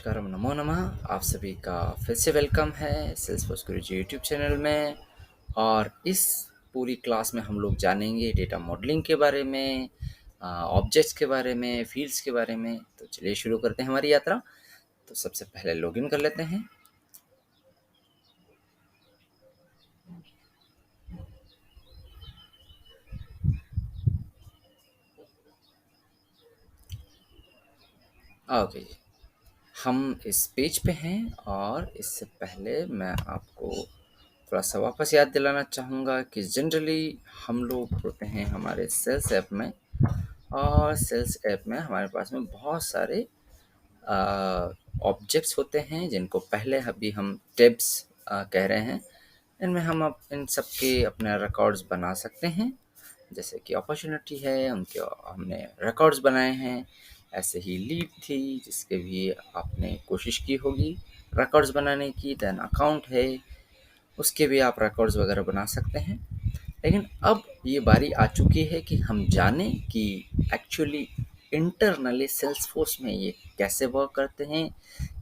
नमस्कारम नमो नमः। आप सभी का फिर से वेलकम है सेल्सफोर्स गुरुजी यूट्यूब चैनल में। और इस पूरी क्लास में हम लोग जानेंगे डेटा मॉडलिंग के बारे में, ऑब्जेक्ट्स के बारे में, फील्ड्स के बारे में। तो चलिए शुरू करते हैं हमारी यात्रा। तो सबसे पहले लॉगिन कर लेते हैं। ओके जी, हम इस पेज पे हैं और इससे पहले मैं आपको थोड़ा सा वापस याद दिलाना चाहूँगा कि जनरली हम लोग होते हैं हमारे सेल्स ऐप में। और सेल्स ऐप में हमारे पास में बहुत सारे ऑब्जेक्ट्स होते हैं जिनको पहले अभी हम टेब्स कह रहे हैं। इनमें हम इन सब के अपने रिकॉर्ड्स बना सकते हैं। जैसे कि अपॉर्चुनिटी है, उनके हमने रिकॉर्ड्स बनाए हैं। ऐसे ही लीड थी जिसके भी आपने कोशिश की होगी रिकॉर्ड्स बनाने की। देन अकाउंट है, उसके भी आप रिकॉर्ड्स वगैरह बना सकते हैं। लेकिन अब ये बारी आ चुकी है कि हम जानें कि एक्चुअली इंटरनली सेल्सफोर्स में ये कैसे वर्क करते हैं,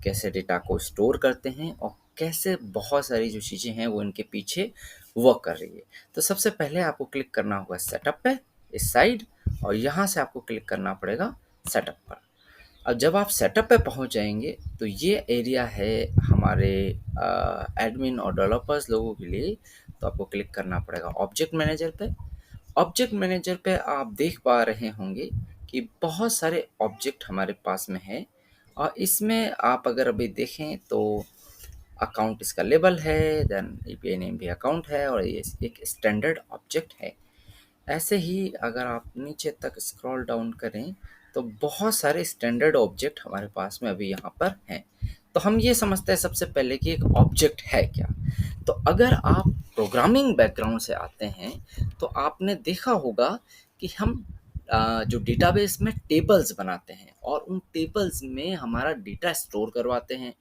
कैसे डेटा को स्टोर करते हैं और कैसे बहुत सारी जो चीज़ें हैं वो इनके पीछे वर्क कर रही है। तो सबसे पहले आपको क्लिक करना होगा सेटअप पे इस साइड, और यहाँ से आपको क्लिक करना पड़ेगा सेटअप पर। अब जब आप सेटअप पे पहुंच जाएंगे तो ये एरिया है हमारे एडमिन और डेवलपर्स लोगों के लिए। तो आपको क्लिक करना पड़ेगा ऑब्जेक्ट मैनेजर पे। ऑब्जेक्ट मैनेजर पे आप देख पा रहे होंगे कि बहुत सारे ऑब्जेक्ट हमारे पास में है। और इसमें आप अगर अभी देखें तो अकाउंट इसका लेबल है, देन ईपीआई नेम भी अकाउंट है और ये एक स्टैंडर्ड ऑब्जेक्ट है। ऐसे ही अगर आप नीचे तक स्क्रॉल डाउन करें तो बहुत सारे स्टैंडर्ड ऑब्जेक्ट हमारे पास में अभी यहाँ पर हैं। तो हम ये समझते हैं सबसे पहले कि एक ऑब्जेक्ट है क्या। तो अगर आप प्रोग्रामिंग बैकग्राउंड से आते हैं तो आपने देखा होगा कि हम जो डेटाबेस में टेबल्स बनाते हैं और उन टेबल्स में हमारा डेटा स्टोर करवाते हैं।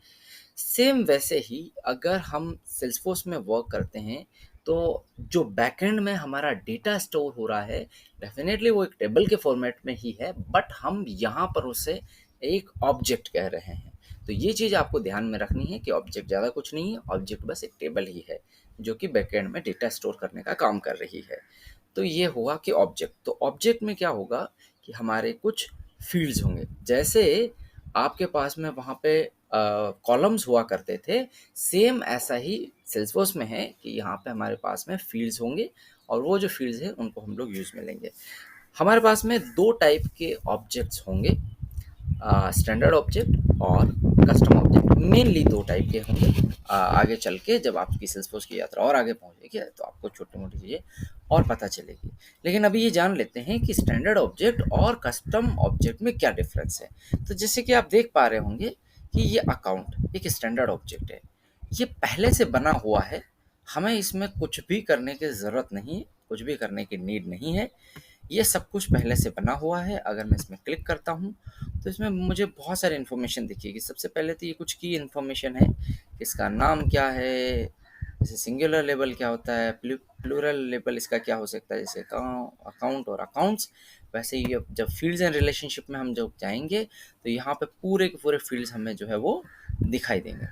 सेम वैसे ही अगर हम सेल्सफोर्स में वर्क करते हैं तो जो बैकएंड में हमारा डेटा स्टोर हो रहा है डेफिनेटली वो एक टेबल के फॉर्मेट में ही है, बट हम यहाँ पर उसे एक ऑब्जेक्ट कह रहे हैं। तो ये चीज़ आपको ध्यान में रखनी है कि ऑब्जेक्ट ज़्यादा कुछ नहीं है, ऑब्जेक्ट बस एक टेबल ही है जो कि बैकएंड में डेटा स्टोर करने का काम कर रही है। तो ये हुआ कि ऑब्जेक्ट। तो ऑब्जेक्ट में क्या होगा कि हमारे कुछ फील्ड्स होंगे। जैसे आपके पास में वहाँ पे कॉलम्स हुआ करते थे, सेम ऐसा ही सेल्सफोर्स में है कि यहाँ पे हमारे पास में फील्ड्स होंगे और वो जो फील्ड्स हैं उनको हम लोग यूज़ में लेंगे। हमारे पास में दो टाइप के ऑब्जेक्ट्स होंगे, स्टैंडर्ड ऑब्जेक्ट और कस्टम ऑब्जेक्ट। मेनली दो टाइप के होंगे। आगे चल के जब आपकी सेल्सफोर्स की यात्रा और आगे पहुंचेगी तो आपको छोटी मोटी चीज़ें और पता चलेगी। लेकिन अभी ये जान लेते हैं कि स्टैंडर्ड ऑब्जेक्ट और कस्टम ऑब्जेक्ट में क्या डिफरेंस है। तो जैसे कि आप देख पा रहे होंगे कि ये अकाउंट एक स्टैंडर्ड ऑब्जेक्ट है। ये पहले से बना हुआ है, हमें इसमें कुछ भी करने की ज़रूरत नहीं है, कुछ भी करने की नीड नहीं है। ये सब कुछ पहले से बना हुआ है। अगर मैं इसमें क्लिक करता हूँ तो इसमें मुझे बहुत सारी इन्फॉर्मेशन दिखेगी। सबसे पहले तो ये कुछ की इन्फॉर्मेशन है, इसका नाम क्या है, जैसे सिंगुलर लेबल क्या होता है, प्लूरल लेबल इसका क्या हो सकता है, जैसे अकाउंट और अकाउंट्स। वैसे ही अब जब फील्ड्स एंड रिलेशनशिप में हम जब जाएंगे तो यहाँ पे पूरे के पूरे फील्ड्स हमें जो है वो दिखाई देंगे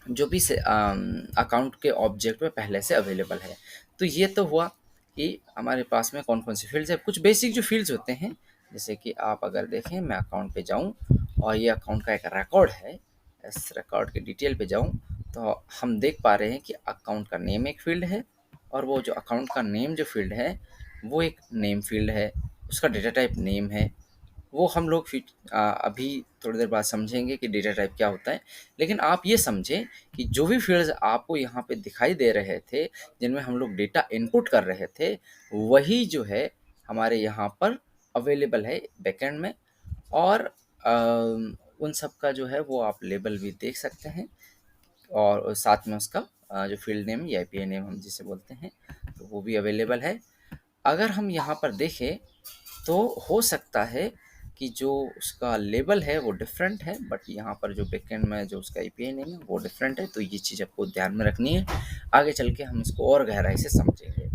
जो भी अकाउंट के ऑब्जेक्ट में पहले से अवेलेबल है। तो ये तो हुआ कि हमारे पास में कौन कौन सी फील्ड्स है। कुछ बेसिक जो फील्ड्स होते हैं, जैसे कि आप अगर देखें, मैं अकाउंट पे जाऊं और ये अकाउंट का एक रिकॉर्ड है, इस रिकॉर्ड के डिटेल पे जाऊं तो हम देख पा रहे हैं कि अकाउंट का नेम एक फील्ड है और वो जो अकाउंट का नेम जो फील्ड है वो एक नेम फील्ड है। उसका डेटा टाइप नेम है। वो हम लोग फिर अभी थोड़ी देर बाद समझेंगे कि डेटा टाइप क्या होता है। लेकिन आप ये समझें कि जो भी फील्ड्स आपको यहाँ पे दिखाई दे रहे थे, जिनमें हम लोग डेटा इनपुट कर रहे थे, वही जो है हमारे यहाँ पर अवेलेबल है बैकएंड में। और उन सब का जो है वो आप लेबल भी देख सकते हैं और साथ में उसका जो फील्ड नेम या आईपीआई नेम हम जिसे बोलते हैं तो वो भी अवेलेबल है। अगर हम यहाँ पर देखें तो हो सकता है कि जो उसका लेबल है वो डिफरेंट है, बट यहाँ पर जो बैकएंड में जो उसका एपीआई नेम है वो डिफरेंट है। तो ये चीज़ आपको ध्यान में रखनी है, आगे चल के हम इसको और गहराई से समझेंगे।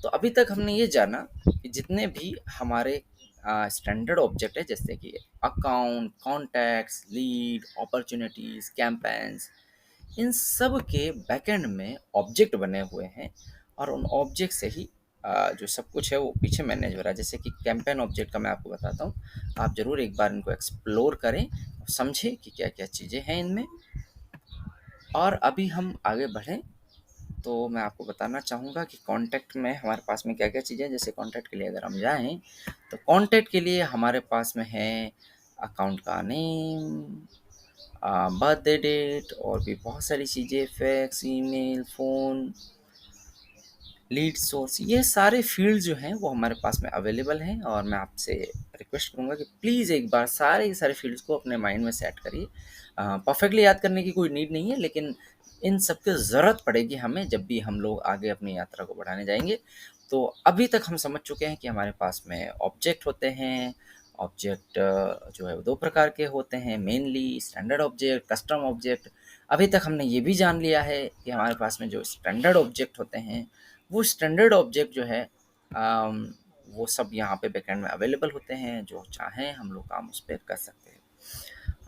तो अभी तक हमने ये जाना कि जितने भी हमारे स्टैंडर्ड ऑब्जेक्ट है, जैसे कि account, contacts, lead, opportunities, campaigns, इन सब के बैकएंड में ऑब्जेक्ट बने हुए हैं और उन ऑब्जेक्ट से ही जो सब कुछ है वो पीछे मैनेज हो रहा है। जैसे कि कैंपेन ऑब्जेक्ट का मैं आपको बताता हूँ, आप ज़रूर एक बार इनको एक्सप्लोर करें, समझें कि क्या-क्या चीज़ें हैं इनमें। और अभी हम आगे बढ़ें तो मैं आपको बताना चाहूँगा कि कॉन्टैक्ट में हमारे पास में क्या-क्या चीज़ें हैं। जैसे कॉन्टैक्ट के लिए अगर हम जाएँ, तो कॉन्टैक्ट के लिए हमारे पास में है अकाउंट का नेम, बर्थडे डेट और भी बहुत सारी चीज़ें, fax, email, phone, lead source, ये सारे फ़ील्ड जो हैं वो हमारे पास में अवेलेबल हैं और मैं आपसे रिक्वेस्ट करूँगा कि प्लीज़ एक बार सारे के सारे फ़ील्ड्स को अपने माइंड में सेट करिए। परफ़ेक्टली याद करने की कोई नीड नहीं है, लेकिन इन सब की ज़रूरत पड़ेगी हमें जब भी हम लोग आगे अपनी यात्रा को बढ़ाने जाएँगे। तो अभी तक हम समझ चुके हैं कि हमारे पास में ऑब्जेक्ट होते हैं। ऑब्जेक्ट जो है वो 2 प्रकार के होते हैं, mainly standard object, custom object. अभी तक हमने ये भी जान लिया है कि हमारे पास में जो स्टैंडर्ड ऑब्जेक्ट होते हैं, वो स्टैंडर्ड ऑब्जेक्ट जो है अम, वो सब यहाँ पे बैकएंड में अवेलेबल होते हैं, जो चाहें हम लोग काम उस पे कर सकते हैं।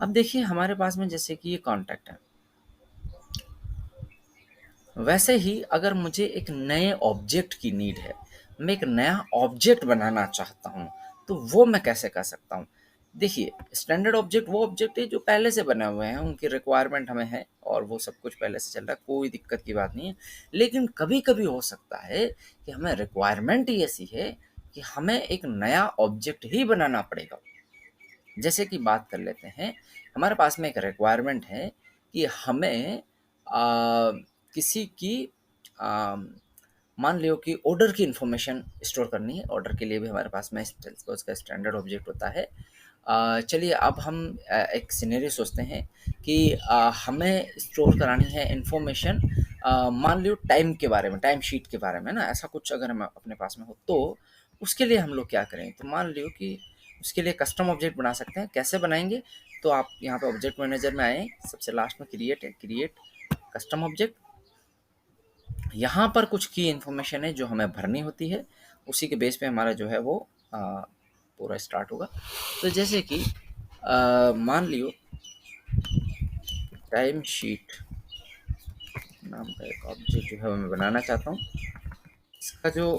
अब देखिए हमारे पास में जैसे कि ये कॉन्टैक्ट है, वैसे ही अगर मुझे एक नए ऑब्जेक्ट की नीड है, मैं एक नया ऑब्जेक्ट बनाना चाहता हूँ, तो वो मैं कैसे कर सकता हूँ? देखिए, स्टैंडर्ड ऑब्जेक्ट वो ऑब्जेक्ट है जो पहले से बने हुए हैं, उनकी रिक्वायरमेंट हमें है और वो सब कुछ पहले से चल रहा है, कोई दिक्कत की बात नहीं है। लेकिन कभी-कभी हो सकता है कि हमें रिक्वायरमेंट ही ऐसी है कि हमें एक नया ऑब्जेक्ट ही बनाना पड़ेगा। जैसे कि बात कर लेते हैं, हमारे पास में एक रिक्वायरमेंट है कि हमें किसी की अ, मान लियो कि ऑर्डर की इन्फॉर्मेशन स्टोर करनी है। ऑर्डर के लिए भी हमारे पास में सेल्सफोर्स का स्टैंडर्ड ऑब्जेक्ट होता है। चलिए अब हम एक सिनेरियो सोचते हैं कि हमें स्टोर करानी है इन्फॉर्मेशन, मान लियो टाइम के बारे में, टाइम शीट के बारे में ना, ऐसा कुछ अगर हम अपने पास में हो तो उसके लिए हम लोग क्या करें? तो मान लियो कि उसके लिए कस्टम ऑब्जेक्ट बना सकते हैं। कैसे बनाएँगे? तो आप यहाँ पे ऑब्जेक्ट मैनेजर में आएँ, सबसे लास्ट में क्रिएट है, क्रिएट कस्टम ऑब्जेक्ट। यहाँ पर कुछ की इन्फॉर्मेशन है जो हमें भरनी होती है, उसी के बेस पे हमारा जो है वो पूरा स्टार्ट होगा। तो जैसे कि मान लियो टाइम शीट नाम का एक ऑब्जेक्ट जो है मैं बनाना चाहता हूँ। इसका जो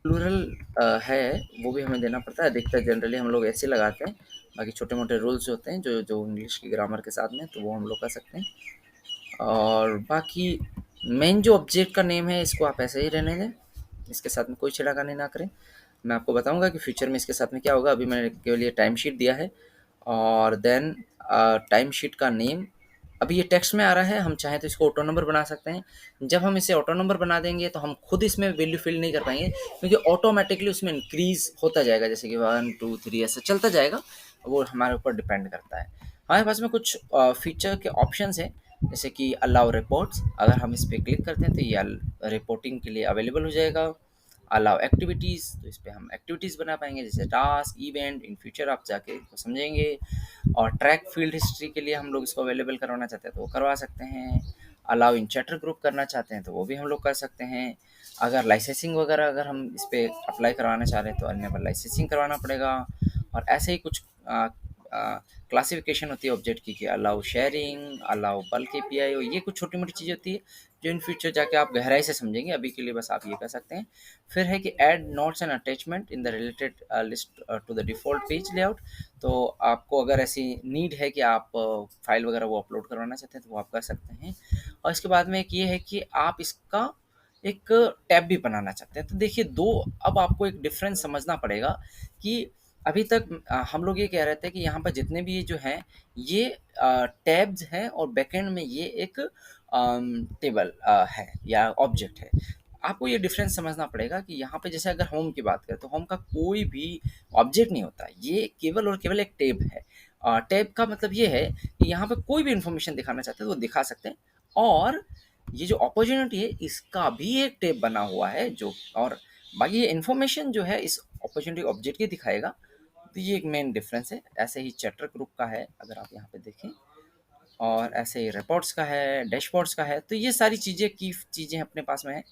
प्लूरल है वो भी हमें देना पड़ता है। अधिकतर जनरली हम लोग ऐसे लगाते हैं, बाकी छोटे-मोटे रूल्स होते हैं जो जो इंग्लिश की ग्रामर के साथ में, तो वो हम लोग कर सकते हैं। और बाकी मेन जो ऑब्जेक्ट का नेम है इसको आप ऐसे ही रहने दें, इसके साथ में कोई छेड़खानी ना करें। मैं आपको बताऊँगा कि फ्यूचर में इसके साथ में क्या होगा। अभी मैंने केवल ये टाइम शीट दिया है और देन टाइम शीट का नेम अभी ये टेक्स्ट में आ रहा है, हम चाहें तो इसको ऑटो नंबर बना सकते हैं। जब हम इसे ऑटो नंबर बना देंगे तो हम खुद इसमें वैल्यू फिल नहीं कर पाएँगे, क्योंकि ऑटोमैटिकली उसमें इंक्रीज़ होता जाएगा, जैसे कि 1, 2, 3 ऐसे चलता जाएगा, वो हमारे ऊपर डिपेंड करता है। हमारे पास में कुछ फीचर के ऑप्शंस हैं, जैसे कि अलाउ रिपोर्ट्स, अगर हम इस पे क्लिक करते हैं तो ये रिपोर्टिंग के लिए अवेलेबल हो जाएगा। अलाउ एक्टिविटीज़, तो इस पे हम एक्टिविटीज़ बना पाएँगे, जैसे टास्क, इवेंट, इन फ्यूचर आप जाके इसको समझेंगे। और ट्रैक फील्ड हिस्ट्री के लिए हम लोग इसको अवेलेबल करवाना चाहते हैं तो वो करवा सकते हैं। अलाउ इन चैटर ग्रुप करना चाहते हैं तो वो भी हम लोग कर सकते हैं। अगर लाइसेंसिंग वगैरह अगर हम इस पे अप्लाई करवाना चाह रहे हैं तो अन्य लाइसेंसिंग करवाना पड़ेगा। और ऐसे ही कुछ क्लासिफिकेशन होती है ऑब्जेक्ट की कि allow sharing, allow bulk API, और ये कुछ छोटी मोटी चीज़ें होती है जो इन फ्यूचर जाके आप गहराई से समझेंगे। अभी के लिए बस आप ये कर सकते हैं। फिर है कि add notes and attachment in the related list to the default page layout. तो आपको अगर ऐसी नीड है कि आप फ़ाइल वगैरह वो अपलोड करवाना चाहते हैं तो वो आप कर सकते हैं। और इसके बाद में एक ये है कि आप इसका एक टैब भी बनाना चाहते हैं। तो देखिए 2, अब आपको एक डिफ़रेंस समझना पड़ेगा कि अभी तक हम लोग ये कह रहे थे कि यहाँ पर जितने भी ये जो हैं ये टैब्स हैं और बैकएंड में ये एक टेबल है या ऑब्जेक्ट है। आपको ये डिफ़रेंस समझना पड़ेगा कि यहाँ पे जैसे अगर होम की बात करें तो होम का कोई भी ऑब्जेक्ट नहीं होता, ये केवल और केवल एक टैब है। टैब का मतलब ये है कि यहाँ पे कोई भी इन्फॉर्मेशन दिखाना चाहते हैं तो वो दिखा सकते हैं। और ये जो अपॉर्चुनिटी है इसका भी एक टैब बना हुआ है, जो और बाकी ये इन्फॉर्मेशन जो है इस अपॉर्चुनिटी ऑब्जेक्ट की दिखाएगा। तो ये एक मेन डिफरेंस है। ऐसे ही चैटर ग्रुप का है अगर आप यहाँ पे देखें, और ऐसे ही रिपोर्ट्स का है, डैशबोर्ड्स का है। तो ये सारी चीज़ें की चीज़ें अपने पास में है।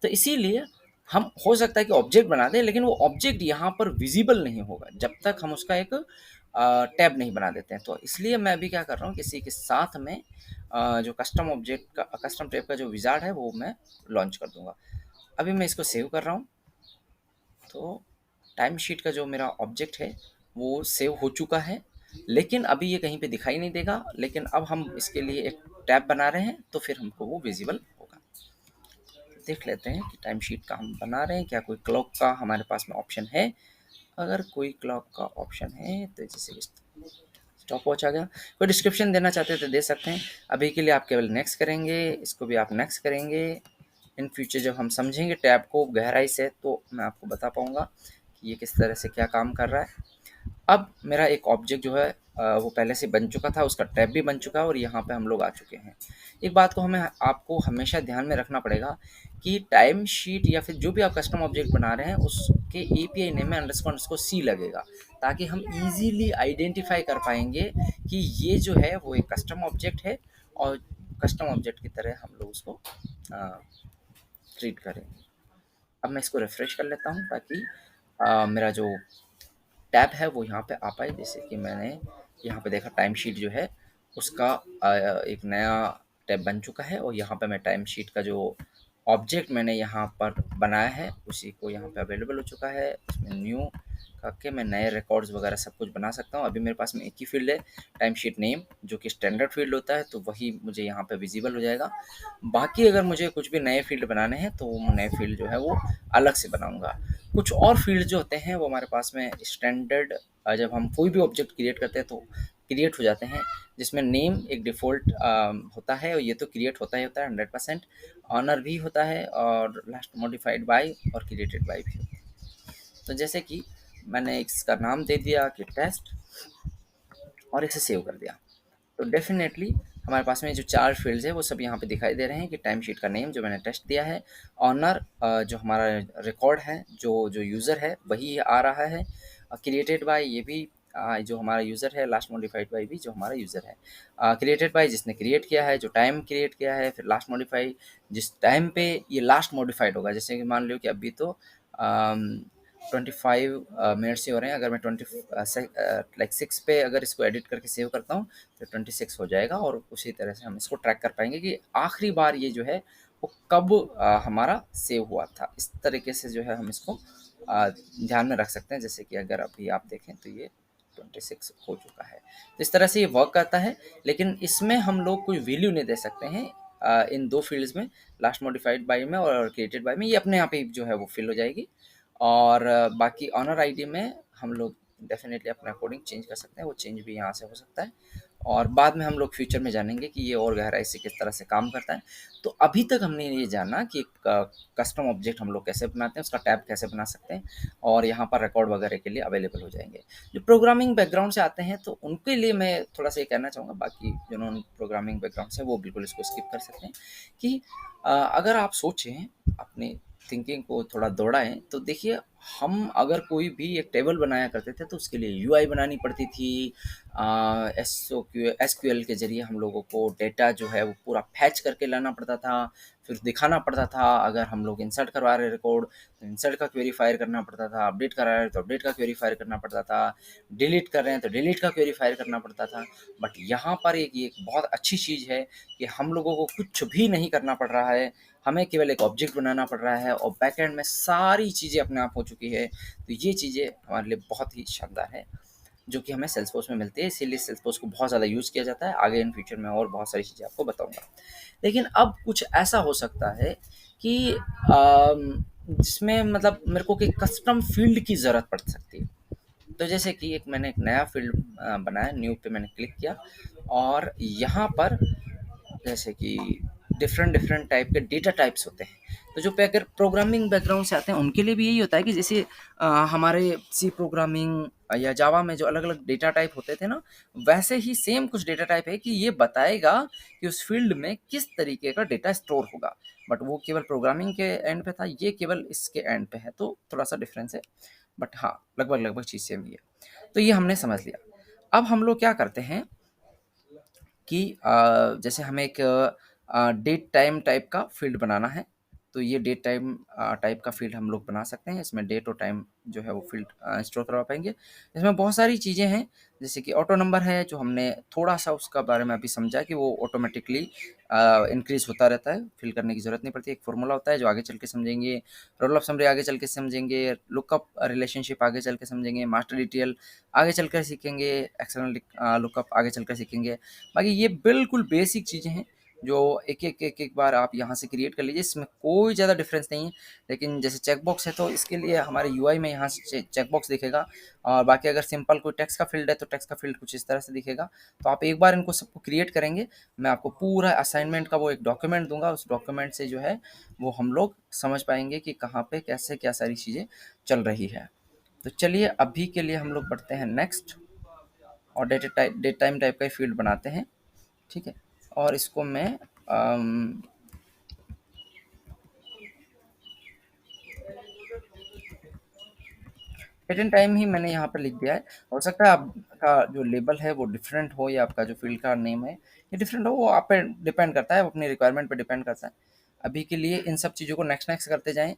तो इसीलिए हम हो सकता है कि ऑब्जेक्ट बना दें, लेकिन वो ऑब्जेक्ट यहाँ पर विजिबल नहीं होगा जब तक हम उसका एक टैब नहीं बना देते हैं। तो इसलिए मैं अभी क्या कर रहा हूँ, किसी के साथ में जो कस्टम ऑब्जेक्ट का कस्टम टैब का जो विजार्ड है वो मैं लॉन्च कर दूंगा। अभी मैं इसको सेव कर रहा हूँ। तो टाइम शीट का जो मेरा ऑब्जेक्ट है वो सेव हो चुका है, लेकिन अभी ये कहीं पे दिखाई नहीं देगा। लेकिन अब हम इसके लिए एक टैब बना रहे हैं तो फिर हमको वो विजिबल होगा। देख लेते हैं कि टाइम शीट का हम बना रहे हैं क्या, कोई क्लॉक का हमारे पास में ऑप्शन है। अगर कोई क्लॉक का ऑप्शन है तो जैसे स्टॉप वॉच आ गया। कोई डिस्क्रिप्शन देना चाहते हैं तो दे सकते हैं। अभी के लिए आप केवल नेक्स्ट करेंगे, इसको भी आप नेक्स्ट करेंगे। इन फ्यूचर जब हम समझेंगे टैब को गहराई से तो मैं आपको बता पाऊंगा कि ये किस तरह से क्या काम कर रहा है। अब मेरा एक ऑब्जेक्ट जो है वो पहले से बन चुका था, उसका टैब भी बन चुका है और यहाँ पे हम लोग आ चुके हैं। एक बात को हमें आपको हमेशा ध्यान में रखना पड़ेगा कि टाइम शीट या फिर जो भी आप कस्टम ऑब्जेक्ट बना रहे हैं उसके एपीआई नेम में अंडरस्कोर अंडरस्कोर सी लगेगा, ताकि हम इजीली आइडेंटिफाई कर पाएंगे कि ये जो है वो एक कस्टम ऑब्जेक्ट है और कस्टम ऑब्जेक्ट की तरह हम लोग उसको ट्रीट करेंगे। अब मैं इसको रिफ्रेश कर लेता हूँ ताकि मेरा जो टैब है वो यहाँ पे आ पाए। जैसे कि मैंने यहाँ पे देखा टाइम शीट जो है उसका एक नया टैब बन चुका है और यहाँ पे मैं टाइम शीट का जो ऑब्जेक्ट मैंने यहाँ पर बनाया है उसी को यहाँ पे अवेलेबल हो चुका है। उसमें न्यू करके मैं नए रिकॉर्ड्स वगैरह सब कुछ बना सकता हूँ। अभी मेरे पास में एक ही फील्ड है, टाइम शीट नेम, जो कि स्टैंडर्ड फील्ड होता है, तो वही मुझे यहाँ पे विजिबल हो जाएगा। बाकी अगर मुझे कुछ भी नए फील्ड बनाने हैं तो वो नए फील्ड जो है वो अलग से बनाऊंगा। कुछ और फील्ड जो होते हैं वो हमारे पास में स्टैंडर्ड, जब हम कोई भी ऑब्जेक्ट क्रिएट करते हैं तो क्रिएट हो जाते हैं, जिसमें नेम एक डिफ़ॉल्ट होता है और ये तो क्रिएट होता ही होता है 100%। ऑनर भी होता है और लास्ट मॉडिफाइड बाय और क्रिएटेड बाय भी होता है। तो जैसे कि मैंने इसका नाम दे दिया कि टेस्ट और इसे सेव कर दिया, तो डेफिनेटली हमारे पास में जो 4 फ़ील्ड्स हैं वो सब यहाँ पे दिखाई दे रहे हैं कि टाइम शीट का नेम जो मैंने टेस्ट दिया है, ऑनर जो हमारा रिकॉर्ड है, जो जो यूज़र है वही आ रहा है, क्रिएटेड बाय ये भी जो हमारा यूज़र है, लास्ट मॉडिफाइड बाय भी जो हमारा यूज़र है, क्रिएटेड बाय जिसने क्रिएट किया है, जो टाइम क्रिएट किया है, फिर लास्ट मॉडिफाई जिस टाइम पे ये लास्ट मॉडिफाइड होगा। जैसे कि मान लो कि अभी तो 25 मिनट्स ही हो रहे हैं, अगर मैं 6 पे अगर इसको एडिट करके सेव करता हूँ तो 26 हो जाएगा और उसी तरह से हम इसको ट्रैक कर पाएंगे कि आखिरी बार ये जो है वो कब हमारा सेव हुआ था। इस तरीके से जो है हम इसको ध्यान में रख सकते हैं। जैसे कि अगर अभी आप देखें तो ये 26 हो चुका है, तो इस तरह से ये वर्क करता है। लेकिन इसमें हम लोग कोई वैल्यू नहीं दे सकते हैं इन 2 फील्ड्स में, लास्ट मॉडिफाइड बाय में और क्रिएटेड बाय में। ये अपने आप ही जो है वो फिल हो जाएगी और बाकी ऑनर आईडी में हम लोग डेफिनेटली अपना कोडिंग चेंज कर सकते हैं, वो चेंज भी यहाँ से हो सकता है और बाद में हम लोग फ्यूचर में जानेंगे कि ये और गहराई से किस तरह से काम करता है। तो अभी तक हमने ये जाना कि कस्टम ऑब्जेक्ट हम लोग कैसे बनाते हैं, उसका टैब कैसे बना सकते हैं और यहाँ पर रिकॉर्ड वगैरह के लिए अवेलेबल हो जाएंगे। जो प्रोग्रामिंग बैकग्राउंड से आते हैं तो उनके लिए मैं थोड़ा सा ये कहना चाहूँगा, बाकी जो नॉन प्रोग्रामिंग बैकग्राउंड से वो बिल्कुल इसको स्किप कर सकते हैं कि अगर आप सोचें अपने थिंकिंग को थोड़ा दौड़ाएँ तो देखिए, हम अगर कोई भी एक टेबल बनाया करते थे तो उसके लिए यूआई बनानी पड़ती थी। एसक्यूएल के ज़रिए हम लोगों को डेटा जो है वो पूरा फैच करके लाना पड़ता था, फिर दिखाना पड़ता था। अगर हम लोग इंसर्ट करवा रहे रिकॉर्ड तो इंसर्ट का क्वेरी फायर करना पड़ता था, अपडेट करा रहे हैं तो अपडेट का क्वेरी फायर करना पड़ता था, डिलीट कर रहे हैं तो डिलीट का क्वेरी फायर करना पड़ता था। बट यहाँ पर एक बहुत अच्छी चीज़ है कि हम लोगों को कुछ भी नहीं करना पड़ रहा है, हमें केवल एक ऑब्जेक्ट बनाना पड़ रहा है और बैकएंड में सारी चीज़ें अपने आप हो चुकी है। तो ये चीज़ें हमारे लिए बहुत ही शानदार है जो कि हमें सेल्सफोर्स में मिलती है, इसीलिए सेल्सफोर्स को बहुत ज़्यादा यूज़ किया जाता है। आगे इन फ्यूचर में और बहुत सारी चीज़ें आपको बताऊँगा। लेकिन अब कुछ ऐसा हो सकता है कि जिसमें मतलब मेरे को कि कस्टम फ़ील्ड की ज़रूरत पड़ सकती है। तो जैसे कि मैंने एक नया फ़ील्ड बनाया, न्यू पे मैंने क्लिक किया और यहाँ पर जैसे कि डिफरेंट डिफरेंट टाइप के डेटा टाइप्स होते हैं। तो जो अगर प्रोग्रामिंग बैकग्राउंड से आते हैं उनके लिए भी यही होता है कि जैसे हमारे सी प्रोग्रामिंग या जावा में जो अलग अलग डेटा टाइप होते थे ना, वैसे ही सेम कुछ डेटा टाइप है कि ये बताएगा कि उस फील्ड में किस तरीके का डेटा स्टोर होगा। बट वो केवल प्रोग्रामिंग के एंड पे था, ये केवल इसके एंड पे है, तो थोड़ा सा डिफरेंस है। बट हाँ, लगभग लगभग चीज़ सेम ही है। तो ये हमने समझ लिया। अब हम लोग क्या करते हैं कि जैसे हमें एक डेट टाइम टाइप का फील्ड बनाना है। तो ये डेट टाइम टाइप का फील्ड हम लोग बना सकते हैं। इसमें डेट और टाइम जो है वो फील्ड स्टोर करवा पाएंगे। इसमें बहुत सारी चीज़ें हैं, जैसे कि ऑटो नंबर है, जो हमने थोड़ा सा उसका बारे में अभी समझा कि वो ऑटोमेटिकली इंक्रीज होता रहता है, फिल करने की ज़रूरत नहीं पड़ती। एक फॉर्मूला होता है जो आगे चल के समझेंगे, रोल ऑफ समरी आगे चल के समझेंगे, लुकअप रिलेशनशिप आगे चल के समझेंगे, मास्टर डिटेल आगे चलकर सीखेंगे, एक्सटर्नल लुकअप आगे चलकर सीखेंगे। बाकी ये बिल्कुल बेसिक चीज़ें हैं जो एक बार आप यहाँ से क्रिएट कर लीजिए, इसमें कोई ज़्यादा डिफरेंस नहीं है। लेकिन जैसे चेकबॉक्स है तो इसके लिए हमारे यूआई में यहाँ से चेकबॉक्स दिखेगा, और बाकी अगर सिंपल कोई टेक्स्ट का फील्ड है तो टेक्स्ट का फील्ड कुछ इस तरह से दिखेगा। तो आप एक बार इनको सबको क्रिएट करेंगे, मैं आपको पूरा असाइनमेंट का वो एक डॉक्यूमेंट दूंगा, उस डॉक्यूमेंट से जो है वो हम लोग समझ पाएंगे कि कहाँ पे कैसे क्या सारी चीज़ें चल रही है। तो चलिए अभी के लिए हम लोग बढ़ते हैं नेक्स्ट, और डेट टाइम टाइप का फील्ड बनाते हैं, ठीक है। और इसको मैं डेट एंड टाइम ही मैंने यहाँ पर लिख दिया है। हो सकता है आपका जो लेबल है वो डिफरेंट हो, या आपका जो फील्ड का नेम है ये डिफरेंट हो, वो आप पे डिपेंड करता है, वो अपनी रिक्वायरमेंट पे डिपेंड करता है। अभी के लिए इन सब चीज़ों को नेक्स्ट नेक्स्ट करते जाएं।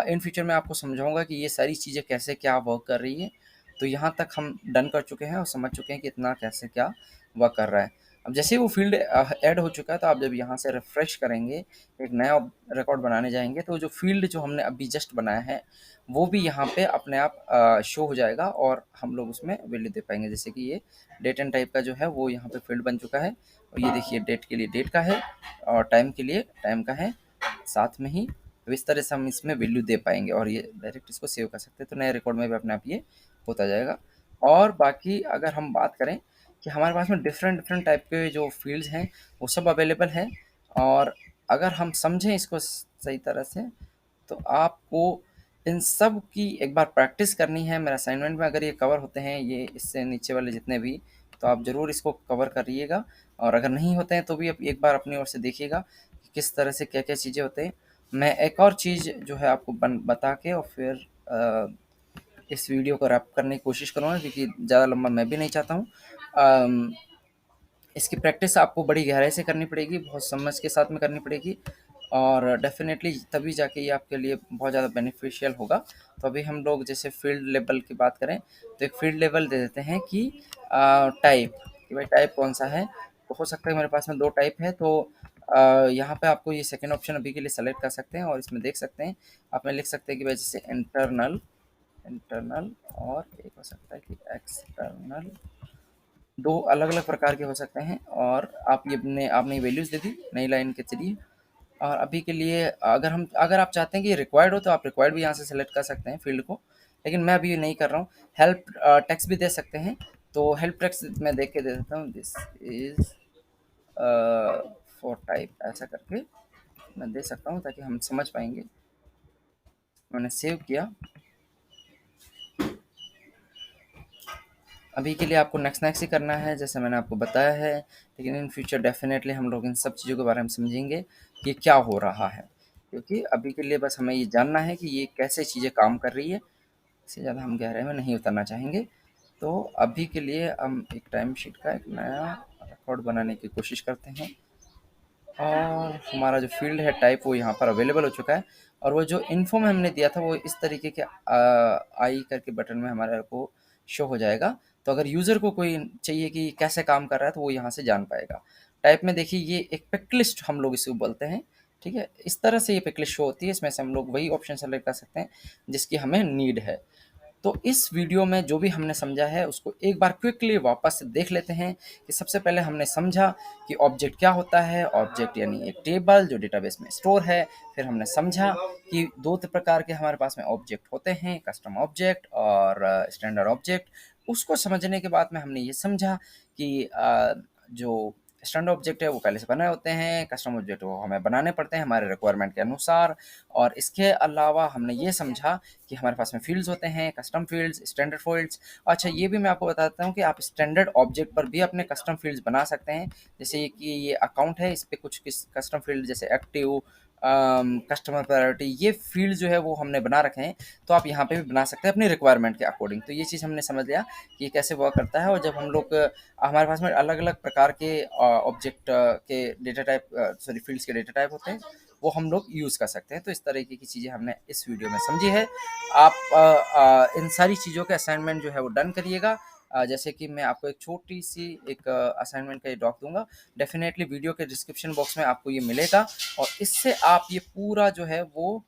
इन फ्यूचर में आपको समझाऊंगा कि ये सारी चीज़ें कैसे क्या वर्क कर रही है। तो यहाँ तक हम डन कर चुके हैं और समझ चुके हैं कि इतना कैसे क्या वर्क कर रहा है। अब जैसे ही वो फील्ड ऐड हो चुका है, तो आप जब यहाँ से रिफ्रेश करेंगे, एक नया रिकॉर्ड बनाने जाएंगे, तो जो फील्ड जो हमने अभी जस्ट बनाया है वो भी यहाँ पे अपने आप शो हो जाएगा, और हम लोग उसमें वैल्यू दे पाएंगे। जैसे कि ये डेट एंड टाइप का जो है वो यहाँ पे फील्ड बन चुका है, और ये देखिए डेट के लिए डेट का है और टाइम के लिए टाइम का है साथ में ही। तो इस तरह से हम इसमें वैल्यू दे पाएंगे, और ये डायरेक्ट इसको सेव कर सकते हैं, तो नए रिकॉर्ड में भी अपने आप ये होता जाएगा। और बाकी अगर हम बात करें कि हमारे पास में डिफरेंट डिफरेंट टाइप के जो फील्ड्स हैं वो सब अवेलेबल हैं, और अगर हम समझें इसको सही तरह से, तो आपको इन सब की एक बार प्रैक्टिस करनी है। मेरा असाइनमेंट में अगर ये कवर होते हैं, ये इससे नीचे वाले जितने भी, तो आप ज़रूर इसको कवर करिएगा, और अगर नहीं होते हैं तो भी आप एक बार अपनी ओर से देखिएगा कि किस तरह से क्या क्या चीज़ें होते हैं। मैं एक और चीज़ जो है आपको बता के और फिर इस वीडियो को रैप करने की कोशिश करूँगा, क्योंकि ज़्यादा लंबा मैं भी नहीं चाहता हूँ। इसकी प्रैक्टिस आपको बड़ी गहराई से करनी पड़ेगी, बहुत समझ के साथ में करनी पड़ेगी, और डेफ़िनेटली तभी जाके ये आपके लिए बहुत ज़्यादा बेनिफिशियल होगा। तो अभी हम लोग जैसे फ़ील्ड लेवल की बात करें, तो एक फ़ील्ड लेवल दे देते हैं कि टाइप, कि भाई टाइप कौन-सा है? तो हो सकता है मेरे पास में 2 टाइप है, तो यहाँ पे आपको ये सेकंड ऑप्शन अभी के लिए सेलेक्ट कर सकते हैं, और इसमें देख सकते हैं, आप में लिख सकते हैं कि भाई जैसे इंटरनल, इंटरनल, और एक हो सकता है कि एक्सटर्नल। 2 अलग-अलग प्रकार के हो सकते हैं, और आप ये आपने वैल्यूज़ दे दी नई लाइन के ज़रिए। और अभी के लिए अगर आप चाहते हैं कि रिक्वायर्ड हो, तो आप रिक्वायर्ड भी यहाँ से सेलेक्ट कर सकते हैं फ़ील्ड को, लेकिन मैं अभी ये नहीं कर रहा हूँ। हेल्प टेक्स्ट भी दे सकते हैं, तो हेल्प टेक्स्ट मैं देख के दे देता हूँ, दिस इज़ फॉर टाइप, ऐसा करके मैं दे सकता हूँ ताकि हम समझ पाएँगे। मैंने सेव किया। अभी के लिए आपको नेक्स्ट नेक्स्ट ही करना है, जैसे मैंने आपको बताया है, लेकिन इन फ्यूचर डेफिनेटली हम लोग इन सब चीज़ों के बारे में समझेंगे कि क्या हो रहा है, क्योंकि अभी के लिए बस हमें ये जानना है कि ये कैसे चीज़ें काम कर रही है। इससे ज़्यादा हम गहराई में नहीं उतरना चाहेंगे। तो अभी के लिए हम एक टाइम शीट का एक नया रिकॉर्ड बनाने की कोशिश करते हैं, और हमारा जो फील्ड है टाइप वो यहाँ पर अवेलेबल हो चुका है, और वो जो इन्फो में हमने दिया था वो इस तरीके के आई करके बटन में हमारे को शो हो जाएगा। तो अगर यूज़र को कोई चाहिए कि कैसे काम कर रहा है, तो वो यहाँ से जान पाएगा। टाइप में देखिए ये एक पिक लिस्ट हम लोग इसको बोलते हैं, ठीक है। इस तरह से ये पिक लिस्ट शो होती है, इसमें से हम लोग वही ऑप्शन सेलेक्ट कर सकते हैं जिसकी हमें नीड है। तो इस वीडियो में जो भी हमने समझा है उसको एक बार क्विकली वापस से देख लेते हैं। कि सबसे पहले हमने समझा कि ऑब्जेक्ट क्या होता है। ऑब्जेक्ट यानी एक टेबल जो डेटाबेस में स्टोर है। फिर हमने समझा कि 2 प्रकार के हमारे पास में ऑब्जेक्ट होते हैं, कस्टम ऑब्जेक्ट और स्टैंडर्ड ऑब्जेक्ट। उसको समझने के बाद में हमने ये समझा कि जो स्टैंडर्ड ऑब्जेक्ट है वो पहले से बनाए होते हैं, कस्टम ऑब्जेक्ट वो हमें बनाने पड़ते हैं हमारे रिक्वायरमेंट के अनुसार। और इसके अलावा हमने ये समझा कि हमारे पास में फील्ड्स होते हैं, कस्टम फील्ड्स, स्टैंडर्ड फील्ड्स। अच्छा, ये भी मैं आपको बताता हूँ कि आप स्टैंडर्ड ऑब्जेक्ट पर भी अपने कस्टम फील्ड्स बना सकते हैं। जैसे कि ये अकाउंट है, इस पे कुछ कस्टम फील्ड जैसे एक्टिव, कस्टमर प्रायोरिटी, ये फील्ड जो है वो हमने बना रखे हैं। तो आप यहाँ पे भी बना सकते हैं अपनी रिक्वायरमेंट के अकॉर्डिंग। तो ये चीज़ हमने समझ लिया कि कैसे वर्क करता है। और जब हम लोग हमारे पास में अलग अलग प्रकार के ऑब्जेक्ट के डेटा टाइप, सॉरी फील्ड्स के डेटा टाइप होते हैं, वो हम लोग यूज़ कर सकते हैं। तो इस तरीके की चीज़ें हमने इस वीडियो में समझी है। आप इन सारी चीज़ों के असाइनमेंट जो है वो डन करिएगा। जैसे कि मैं आपको एक छोटी-सी एक असाइनमेंट का ये डॉक दूँगा। डेफ़िनेटली वीडियो के डिस्क्रिप्शन बॉक्स में आपको ये मिलेगा और इससे आप ये पूरा जो है वो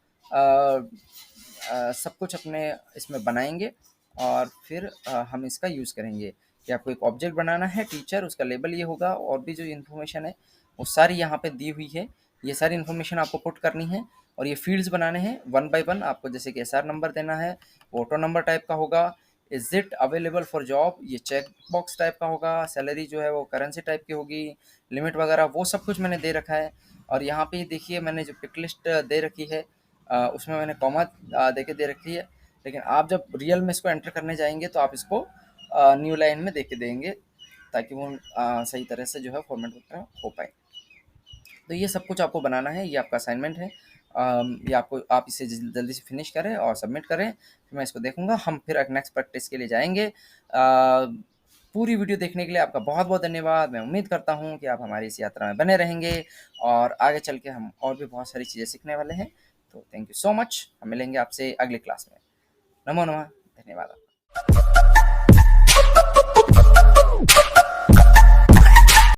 सब कुछ अपने इसमें बनाएँगे और फिर हम इसका यूज़ करेंगे। कि आपको एक ऑब्जेक्ट बनाना है टीचर, उसका लेबल ये होगा और भी जो इन्फॉर्मेशन है वो सारी यहाँ पे दी हुई है। ये सारी इन्फॉर्मेशन आपको पुट करनी है और ये फ़ील्ड्स बनाने हैं वन बाय वन। आपको जैसे कि एसआर नंबर देना है, ऑटो नंबर टाइप का होगा, is it available for job ये चेक बॉक्स टाइप का होगा, सैलरी जो है वो करेंसी टाइप की होगी, लिमिट वगैरह वो सब कुछ मैंने दे रखा है। और यहाँ पे देखिए मैंने जो पिक लिस्ट दे रखी है उसमें मैंने कॉमा देके दे रखी है। लेकिन आप जब रियल में इसको एंटर करने जाएँगे तो आप इसको न्यू लाइन में देके देंगे ताकि वो सही तरह से जो है फॉर्मेट वगैरह हो पाए। तो ये सब कुछ आपको बनाना है, ये आपका असाइनमेंट है। ये आपको आप इसे जल्दी से फिनिश करें और सबमिट करें, फिर मैं इसको देखूँगा। हम फिर नेक्स्ट प्रैक्टिस के लिए जाएँगे। पूरी वीडियो देखने के लिए आपका बहुत-बहुत धन्यवाद। मैं उम्मीद करता हूँ कि आप हमारी इस यात्रा में बने रहेंगे और आगे चल के हम और भी बहुत सारी चीज़ें सीखने वाले हैं। तो थैंक यू सो मच। हम मिलेंगे आपसे अगली क्लास में। नमो नमः। धन्यवाद।